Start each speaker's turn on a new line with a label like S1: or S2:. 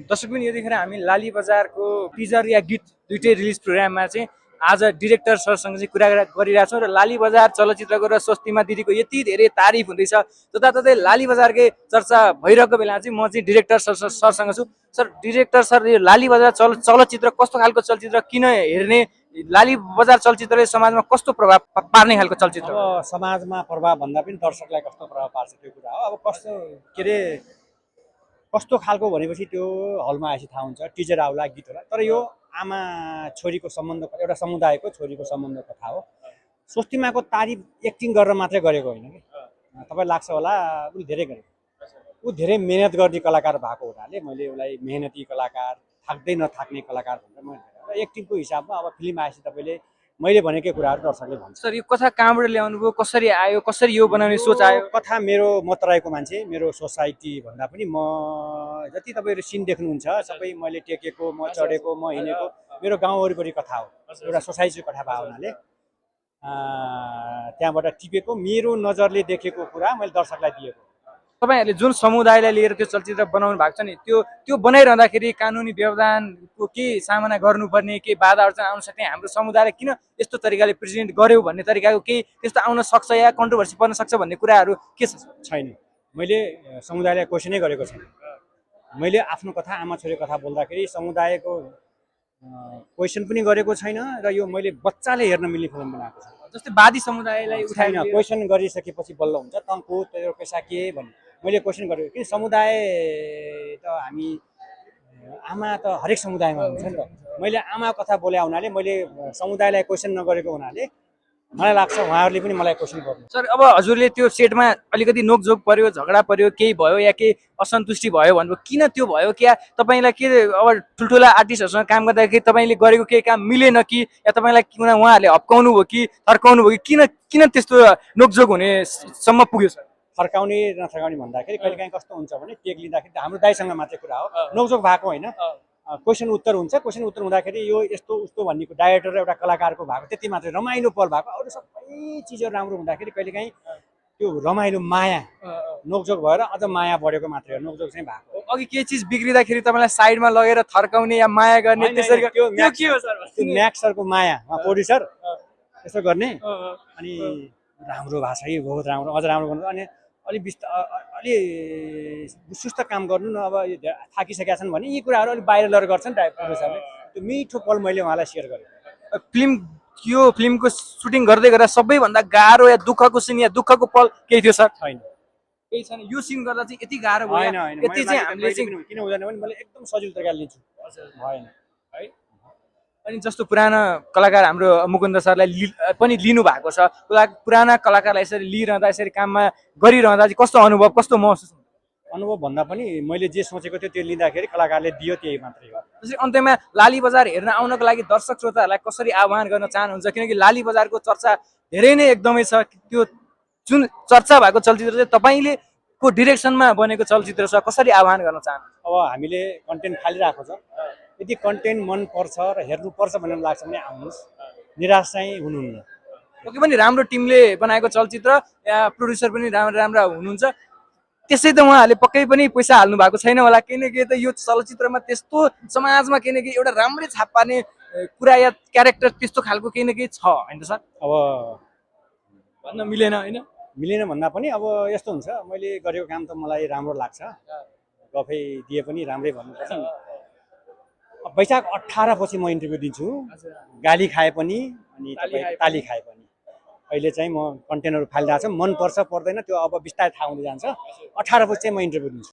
S1: दर्शक पनि यतिखेर हामी लाली बजारको टिजर या गीत दुइटै रिलिज प्रोग्राममा चाहिँ आज डिरेक्टर सरसँग चाहिँ कुरा गरिरहेको छौँ र लाली बजार चलचित्रको र स्वस्तिमा दिदीको यति धेरै तारिफ हुँदैछ जताततै लाली बजारकै चर्चा भइरहेको बेला चाहिँ म चाहिँ डिरेक्टर सरसँग छु। सर, डिरेक्टर सर, यो लाली बजार चलचित्र कस्तो खालको चलचित्र, किन हेर्ने? लाली बजार चलचित्रले समाजमा कस्तो प्रभाव पार्ने खालको चलचित्र?
S2: अब समाजमा प्रभाव भन्दा पनि दर्शकलाई कस्तो प्रभाव पार्छ त्यो कुरा हो। अब कस्तो के अरे कस्तो खालको भनेपछि त्यो हलमा आएपछि थाहा हुन्छ, टिजर आउला, गीत होला। तर यो आमा छोरीको सम्बन्ध, एउटा समुदायको छोरीको सम्बन्ध कथा हो। स्वस्तिमाको तारिफ एक्टिङ गरेर मात्रै गरेको होइन कि, तपाईँ लाग्छ होला उसले धेरै गरे, ऊ धेरै मेहनत गर्ने कलाकार भएको हुनाले मैले उसलाई मेहनती कलाकार, थाक्दै नथाक्ने कलाकार भनेर मैले एक्टिङको हिसाबमा अब फिल्म आएपछि तपाईँले मैले भनेकै कुराहरू दर्शकले भन्छ।
S1: सर, यो कथा कहाँबाट ल्याउनु भयो, कसरी आयो, कसरी यो बनाउने सोच आयो?
S2: कथा मेरो म तराईको मान्छे, मेरो सोसाइटी भन्दा पनि म जति तपाईँहरू सिन देख्नुहुन्छ सबै मैले टेकेको, म चढेको, म हिँडेको मेरो गाउँ वरिपरि कथा हो। एउटा सोसाइटीको कथा भएको हुनाले त्यहाँबाट टिपेको, मेरो नजरले देखेको कुरा मैले दर्शकलाई दिएको।
S1: तपाईँहरूले जुन समुदायलाई लिएर त्यो चलचित्र बनाउनु भएको छ नि, त्यो बनाइरहँदाखेरि कानुनी व्यवधानको के सामना गर्नुपर्ने, के बाधा अड्चन आउन सक्ने, हाम्रो समुदायले किन यस्तो तरिकाले प्रेजेन्ट गर्यो भन्ने तरिकाको केही त्यस्तो आउन सक्छ या कन्ट्रोभर्सी पर्न सक्छ भन्ने कुराहरू के छ?
S2: छैन, मैले समुदायलाई क्वेसनै गरेको छैन। मैले आफ्नो कथा, आमा छोरीको कथा बोल्दाखेरि समुदायको क्वेसन पनि गरेको छैन र यो मैले बच्चाले हेर्न मिल्ने फिल्म बनाएको छु।
S1: जस्तै वादी समुदायलाई
S2: उठाइन, क्वेसन गरिसकेपछि बल्ल हुन्छ तँको तेरो पेसा के भन्ने मैले क्वेसन गरेको। किन समुदाय त हामी आमा त हरेक समुदायमा हुन्छ नि त। मैले आमा कथा बोले हुनाले मैले समुदायलाई क्वेसन नगरेको हुनाले मलाई लाग्छ उहाँहरूले पनि मलाई क्वेसन गर्नु।
S1: सर, अब हजुरले त्यो सेटमा अलिकति नोकझोक पर्यो, झगडा पर्यो, केही भयो या केही असन्तुष्टि भयो भन्नुभयो, किन त्यो भयो? क्या तपाईँलाई के अब ठुल्ठुला आर्टिस्टहरूसँग काम गर्दाखेरि तपाईँले गरेको केही काम मिलेन कि, या तपाईँलाई उहाँहरूले हप्काउनु भयो कि थर्काउनु भयो कि, किन त्यस्तो नोकझोक हुनेसम्म पुग्यो? सर,
S2: थर्काउने नथर्काउने भन्दाखेरि कहिलेकाहीँ कस्तो हुन्छ भने टेक लिँदाखेरि हाम्रो दाइसँग मात्रै कुरा हो, नोकझोक भएको होइन। क्वेसन उत्तर हुन्छ, क्वेसन उत्तर हुँदाखेरि यो यस्तो उस्तो भन्नेको डाइरेक्टर र एउटा कलाकारको भएको त्यति मात्रै रमाइलो पल भएको। अरू सबै चिजहरू राम्रो हुँदाखेरि कहिलेकाहीँ त्यो रमाइलो माया नोकझोक भएर अझ माया बढेको मात्रै हो, नोकझोक चाहिँ भएको।
S1: अघि केही चिज बिग्रिँदाखेरि तपाईँलाई साइडमा लगेर थर्काउने या माया गर्ने त्यसरी
S2: त्यो म्याक्स सरको माया, प्रोड्युसर त्यसो गर्ने। अनि राम्रो भएको छ है, बहुत राम्रो, अझ राम्रो गर्नु। अनि अलि अलि सुस्त काम गर्नु न, अब थाकिसकेका छन् भने यी कुराहरू अलिक बाहिर लगेर गर्छन् प्रोड्युसरले। त्यो मिठो पल मैले उहाँलाई सेयर गरेँ।
S1: यो फिल्मको सुटिङ गर्दै गर्दा सबैभन्दा गाह्रो या दुःखको सिन या दुःखको पल केही थियो? सर,
S2: छैन,
S1: केही छैन। यो सिन गर्दा चाहिँ यति गाह्रो भयो, यति चाहिँ हामीले चाहिँ
S2: किन हुँदैन भने मैले एकदम सजिलो तरिकाले लिन्छु, भएन
S1: है। अनि जस्तो पुराना कलाकार हाम्रो मुकुन्द सरलाई पनि लिनु भएको छ, पुराना कलाकारलाई यसरी लिइरहँदा, यसरी काममा गरिरहँदा चाहिँ कस्तो अनुभव, कस्तो महसुस हुन्छ?
S2: अनुभव भन्दा पनि मैले जे सोचेको थियो त्यो लिँदाखेरि कलाकारले दियो, त्यही मात्रै हो।
S1: त्यसरी अन्त्यमा लाली बजार हेर्न आउनको लागि दर्शक श्रोताहरूलाई कसरी आह्वान गर्न चाहनुहुन्छ? किनकि लाली बजारको चर्चा धेरै नै एकदमै छ। त्यो जुन चर्चा भएको चलचित्र चाहिँ तपाईँले को डिरेक्सनमा बनेको चलचित्र छ, कसरी आह्वान गर्न चाहनुहुन्छ?
S2: अब हामीले कन्टेन्ट फालिरहेको छ, यदि कन्टेन्ट मन पर्छ र हेर्नुपर्छ भन्ने लाग्छ भने आउनुहोस्, निराश चाहिँ हुनुहुन्न।
S1: पक्कै पनि राम्रो टिमले बनाएको चलचित्र, या प्रोड्युसर पनि राम्रा हुनुहुन्छ, त्यसै त उहाँहरूले पक्कै पनि पैसा हाल्नु भएको छैन होला। केही न केही त यो चलचित्रमा त्यस्तो समाजमा केही न केही एउटा राम्रै छाप पार्ने कुरा या क्यारेक्टर त्यस्तो खालको केही न केही छ होइन सर?
S2: अब
S1: भन्न मिलेन होइन,
S2: मिलेन भन्दा पनि अब यस्तो हुन्छ, मैले गरेको काम त मलाई राम्रो लाग्छ, गफै दिए पनि राम्रै भन्नुपर्छ। वैशाख 18 पछि म इन्टरभ्यू दिन्छु, गाली खाए पनि अनि ताली खाए पनि। अहिले चाहिँ म कन्टेन्टहरू फालिरहेको छु, मन पर्छ पर्दैन त्यो अब बिस्तारै थाहा हुँदै जान्छ। 18 पछि चाहिँ म इन्टरभ्यू दिन्छु।